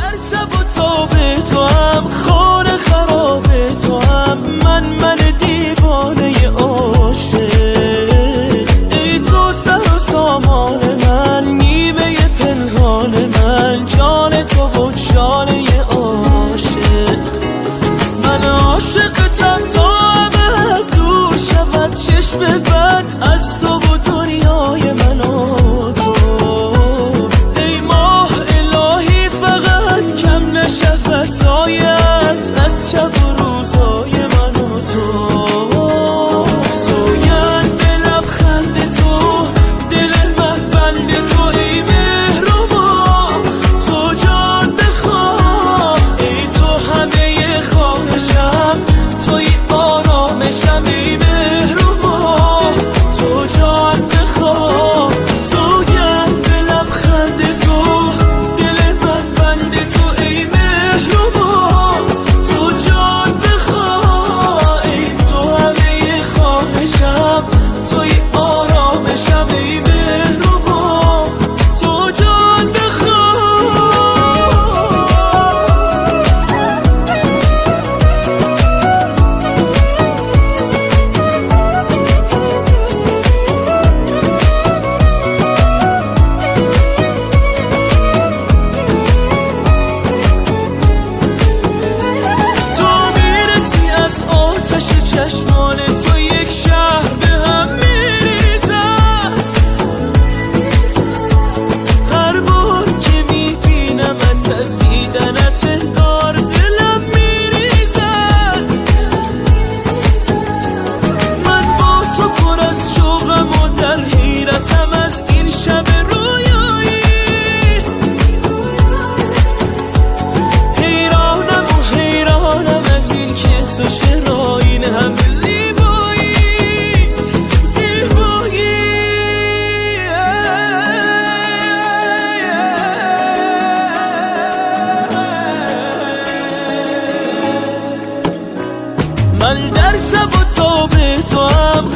در تب و تاب تو هم، خانه خراب تو هم، من دیوانه عاشق. ای تو سر و سامان من، نیمه پنهان من، جان تو و جانه عاشق. من عاشقتم تا ابد دور شود چشم بد از تو و دنیای من و تو. ای ماه الهی فقط کم نشه فضایت از شب و روزای من و تو. سوگند لبخند تو، دل من بند تو، ای مهربا تو جان بخواه. ای تو همه خواهشم، توی آرامشم، ای مهربا تو جان بخواه. سوگند لبخند تو، دل من بند تو، ای مهربا تو جان بخواه. ای تو همه خواهشم، توی آرامشم، ای مهربا تو جان بخواه. تو میرسی از آتش چشمان تو، یک شهر به هم میریزد. هر بار که میبینمت از دیدنت انگار دلم میریزد. من با تو پر از شوقم و در حیرتم از این شب رویایی. حیرانم از این که تو چرا این همه زیبایی. من در تب و تاب تو هم،